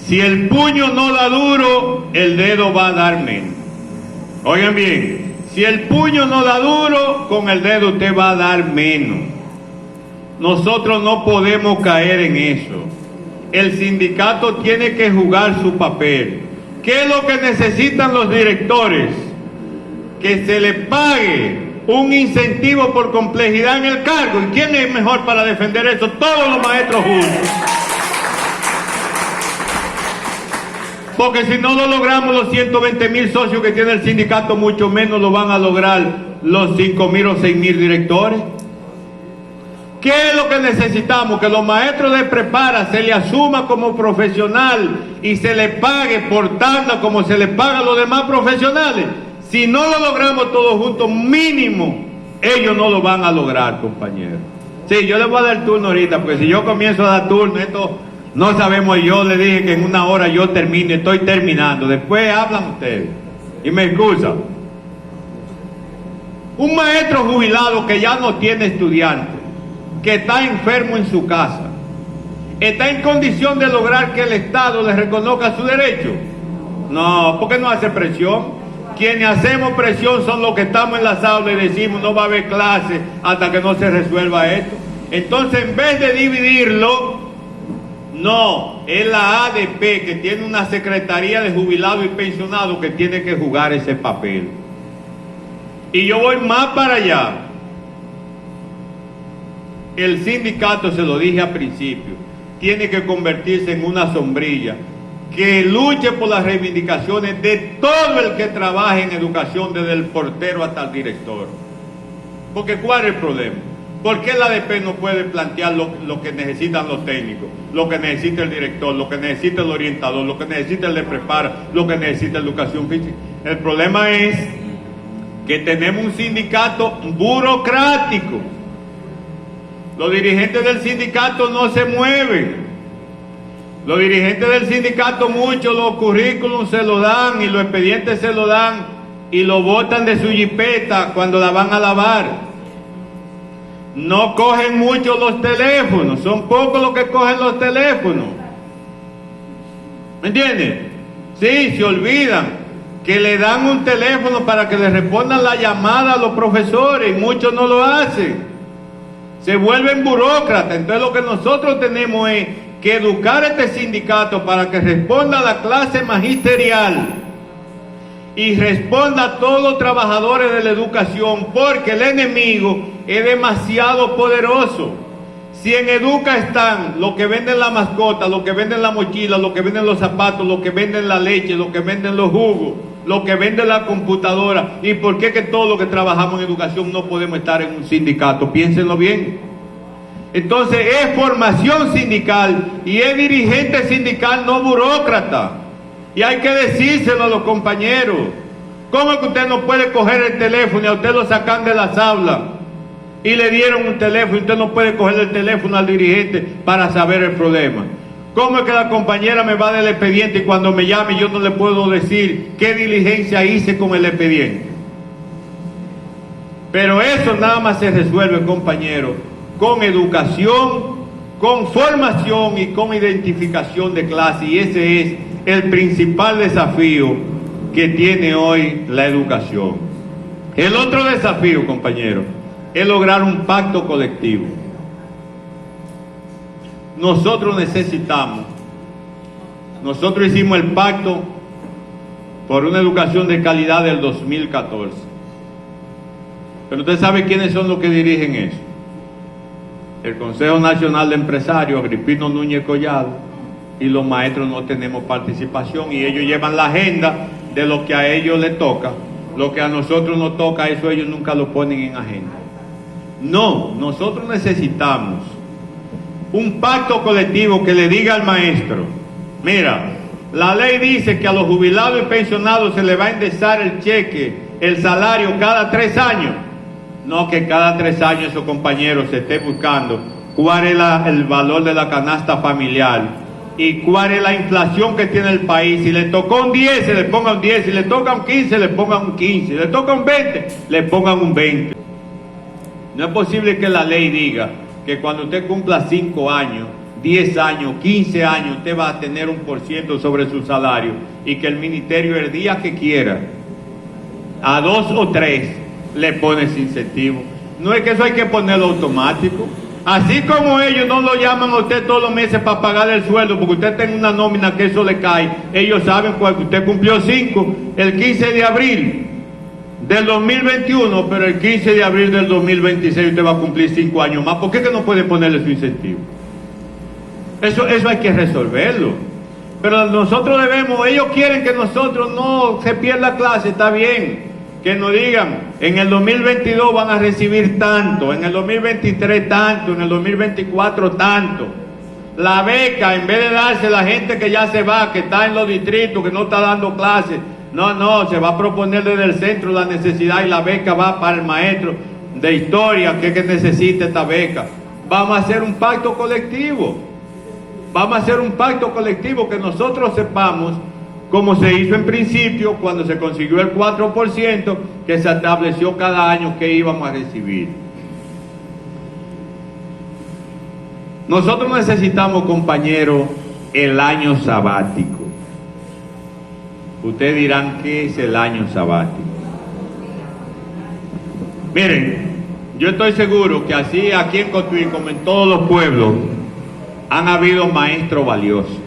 Si el puño no da duro, el dedo va a dar menos. Oigan bien, si el puño no da duro, con el dedo usted va a dar menos. Nosotros no podemos caer en eso. El sindicato tiene que jugar su papel. ¿Qué es lo que necesitan los directores? Que se les pague un incentivo por complejidad en el cargo. ¿Y quién es mejor para defender eso? Todos los maestros juntos. Porque si no lo logramos los 120,000 socios que tiene el sindicato, mucho menos lo van a lograr los 5,000 o 6,000 directores. ¿Qué es lo que necesitamos? Que los maestros de Prepara se le asuma como profesional y se le pague por tanda como se le paga a los demás profesionales. Si no lo logramos todos juntos, mínimo, ellos no lo van a lograr, compañeros. Sí, yo les voy a dar turno ahorita, porque si yo comienzo a dar turno, esto no sabemos. Yo le dije que en 1 hora yo termine, estoy terminando. Después hablan ustedes y me excusan. Un maestro jubilado que ya no tiene estudiantes, que está enfermo en su casa, está en condición de lograr que el Estado le reconozca su derecho. No, ¿por qué no hace presión? Quienes hacemos presión son los que estamos en las aulas y decimos no va a haber clase hasta que no se resuelva esto. Entonces, en vez de dividirlo, no, es la ADP, que tiene una secretaría de jubilados y pensionados, que tiene que jugar ese papel. Y yo voy más para allá. El sindicato, se lo dije al principio, tiene que convertirse en una sombrilla que luche por las reivindicaciones de todo el que trabaja en educación, desde el portero hasta el director. Porque ¿cuál es el problema? ¿Por qué la ADP no puede plantear lo que necesitan los técnicos, lo que necesita el director, lo que necesita el orientador, lo que necesita el de Prepara, lo que necesita la educación física? El problema es que tenemos un sindicato burocrático. Los dirigentes del sindicato no se mueven. Los dirigentes del sindicato, muchos los currículums se lo dan y los expedientes se lo dan y lo botan de su jipeta cuando la van a lavar. No cogen mucho los teléfonos, son pocos los que cogen los teléfonos. ¿Me entiendes? Sí, se olvidan que le dan un teléfono para que le respondan la llamada a los profesores y muchos no lo hacen. Se vuelven burócratas. Entonces lo que nosotros tenemos es que educar a este sindicato para que responda a la clase magisterial y responda a todos los trabajadores de la educación, porque el enemigo es demasiado poderoso. Si en Educa están los que venden la mascota, los que venden la mochila, los que venden los zapatos, los que venden la leche, los que venden los jugos, los que venden la computadora, ¿y por qué que todos los que trabajamos en educación no podemos estar en un sindicato? Piénsenlo bien. Entonces es formación sindical y es dirigente sindical, no burócrata. Y hay que decírselo a los compañeros. ¿Cómo es que usted no puede coger el teléfono y a usted lo sacan de las aulas y le dieron un teléfono y usted no puede coger el teléfono al dirigente para saber el problema? ¿Cómo es que la compañera me va del expediente y cuando me llame yo no le puedo decir qué diligencia hice con el expediente? Pero eso nada más se resuelve, compañero, con educación, con formación y con identificación de clase, y ese es el principal desafío que tiene hoy la educación. El otro desafío, compañero, es lograr un pacto colectivo. Nosotros hicimos el pacto por una educación de calidad del 2014. Pero usted sabe quiénes son los que dirigen eso. El Consejo Nacional de Empresarios, Agripino Núñez Collado, y los maestros no tenemos participación y ellos llevan la agenda de lo que a ellos les toca. Lo que a nosotros nos toca, eso ellos nunca lo ponen en agenda. No, nosotros necesitamos un pacto colectivo que le diga al maestro: mira, la ley dice que a los jubilados y pensionados se le va a indexar el cheque, el salario cada 3 años. No que cada 3 años esos compañeros se esté buscando cuál es el valor de la canasta familiar y cuál es la inflación que tiene el país. Si le tocó un 10, se le ponga un 10, si le toca un 15, le pongan un 15, si le toca un 20, le pongan un 20. No es posible que la ley diga que cuando usted cumpla 5 años, 10 años, 15 años, usted va a tener 1% sobre su salario y que el ministerio el día que quiera, a 2 o 3, le pone ese incentivo. No es que eso hay que ponerlo automático. Así como ellos no lo llaman a usted todos los meses para pagarle el sueldo, porque usted tiene una nómina que eso le cae, ellos saben cuando usted cumplió 5, el 15 de abril del 2021, pero el 15 de abril del 2026 usted va a cumplir 5 años más. ¿Por qué que no puede ponerle su incentivo? Eso hay que resolverlo. Pero nosotros debemos, ellos quieren que nosotros no se pierda clase, está bien. Que nos digan, en el 2022 van a recibir tanto, en el 2023 tanto, en el 2024 tanto. La beca, en vez de darse a la gente que ya se va, que está en los distritos, que no está dando clases, no, se va a proponer desde el centro la necesidad y la beca va para el maestro de historia, que necesita esta beca. Vamos a hacer un pacto colectivo. Vamos a hacer un pacto colectivo que nosotros sepamos, como se hizo en principio cuando se consiguió el 4%, que se estableció cada año que íbamos a recibir. Nosotros necesitamos, compañeros, el año sabático. Ustedes dirán, ¿qué es el año sabático? Miren, yo estoy seguro que así aquí en Cotuí, como en todos los pueblos, han habido maestros valiosos.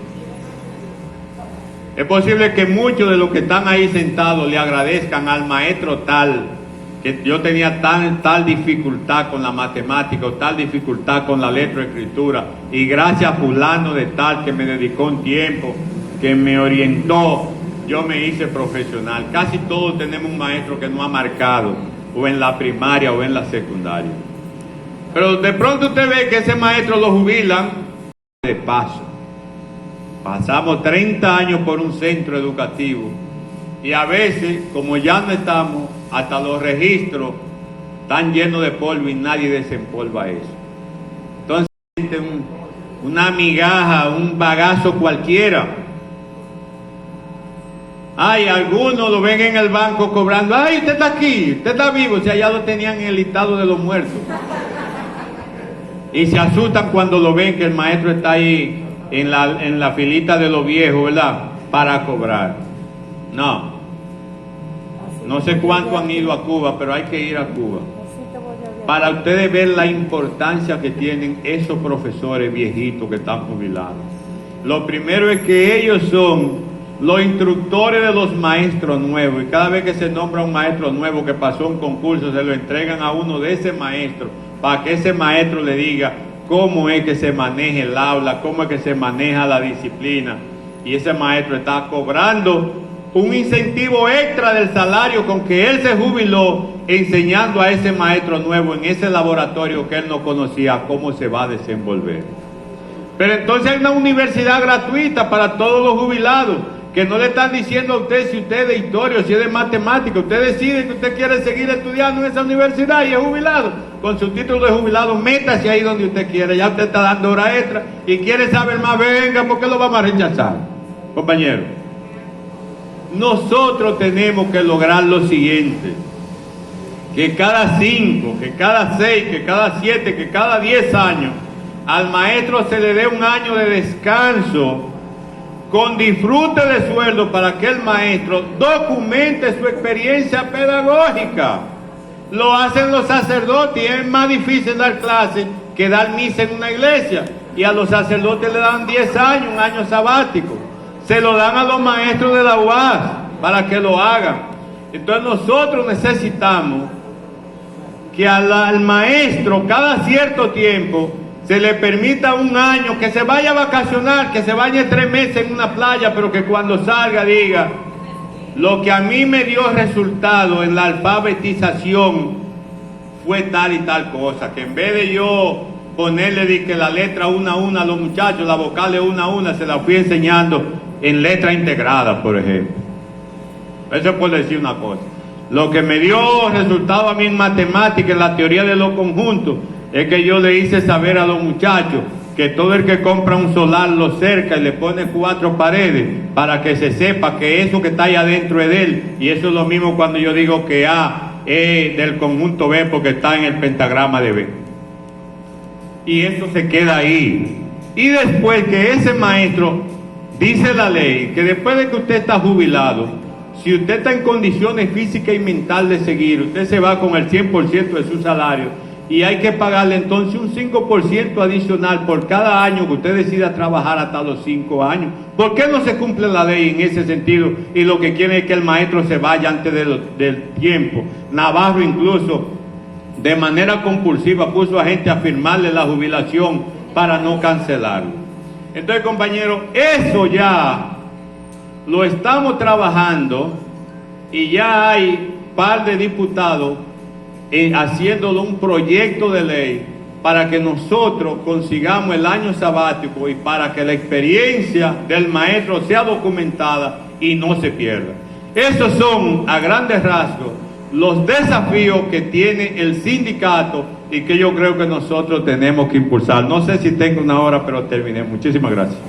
Es posible que muchos de los que están ahí sentados le agradezcan al maestro tal, que yo tenía tal dificultad con la matemática o tal dificultad con la letra escritura, y gracias a fulano de tal que me dedicó un tiempo, que me orientó, yo me hice profesional. Casi todos tenemos un maestro que nos ha marcado, o en la primaria o en la secundaria. Pero de pronto usted ve que ese maestro lo jubilan de paso. Pasamos 30 años por un centro educativo y a veces, como ya no estamos, hasta los registros están llenos de polvo y nadie desempolva eso. Entonces, una migaja, un bagazo cualquiera. Ay, algunos lo ven en el banco cobrando. Ay, usted está aquí, usted está vivo. O sea, ya lo tenían en el listado de los muertos. Y se asustan cuando lo ven que el maestro está ahí en la filita de los viejos, ¿verdad? Para cobrar. No sé cuánto han ido a Cuba, pero hay que ir a Cuba para ustedes ver la importancia que tienen esos profesores viejitos que están jubilados. Lo primero es que ellos son los instructores de los maestros nuevos, y cada vez que se nombra un maestro nuevo que pasó un concurso, se lo entregan a uno de ese maestro, para que ese maestro le diga cómo es que se maneja el aula, cómo es que se maneja la disciplina, y ese maestro está cobrando un incentivo extra del salario con que él se jubiló, enseñando a ese maestro nuevo en ese laboratorio que él no conocía cómo se va a desenvolver. Pero entonces hay una universidad gratuita para todos los jubilados, que no le están diciendo a usted si usted es de historia o si es de matemática. Usted decide que usted quiere seguir estudiando en esa universidad y es jubilado. Con su título de jubilado, métase ahí donde usted quiera. Ya usted está dando hora extra y quiere saber más, venga, porque lo vamos a rechazar. Compañero, nosotros tenemos que lograr lo siguiente: que cada 5, que cada 6, que cada 7, que cada 10 años al maestro se le dé un año de descanso con disfrute de sueldo, para que el maestro documente su experiencia pedagógica. Lo hacen los sacerdotes, y es más difícil dar clases que dar misa en una iglesia, y a los sacerdotes le dan 10 años, un año sabático. Se lo dan a los maestros de la UAS para que lo hagan. Entonces nosotros necesitamos que al maestro cada cierto tiempo se le permita un año, que se vaya a vacacionar, que se vaya 3 meses en una playa, pero que cuando salga diga: lo que a mí me dio resultado en la alfabetización fue tal y tal cosa, que en vez de yo ponerle de que la letra una a una a los muchachos, la vocales una a una, se la fui enseñando en letra integrada, por ejemplo. Eso es por decir una cosa. Lo que me dio resultado a mí en matemática, en la teoría de los conjuntos, es que yo le hice saber a los muchachos que todo el que compra un solar lo cerca y le pone 4 paredes, para que se sepa que eso que está ahí adentro es de él. Y eso es lo mismo cuando yo digo que A es del conjunto B, porque está en el pentagrama de B. Y eso se queda ahí. Y después que ese maestro, dice la ley, que después de que usted está jubilado, si usted está en condiciones físicas y mentales de seguir, usted se va con el 100% de su salario, y hay que pagarle entonces un 5% adicional por cada año que usted decida trabajar hasta los 5 años. ¿Por qué no se cumple la ley en ese sentido? Y lo que quiere es que el maestro se vaya antes del tiempo. Navarro incluso, de manera compulsiva, puso a gente a firmarle la jubilación para no cancelarlo. Entonces, compañeros, eso ya lo estamos trabajando, y ya hay par de diputados haciéndolo un proyecto de ley para que nosotros consigamos el año sabático y para que la experiencia del maestro sea documentada y no se pierda. Esos son, a grandes rasgos, los desafíos que tiene el sindicato y que yo creo que nosotros tenemos que impulsar. No sé si tengo una hora, pero terminé. Muchísimas gracias.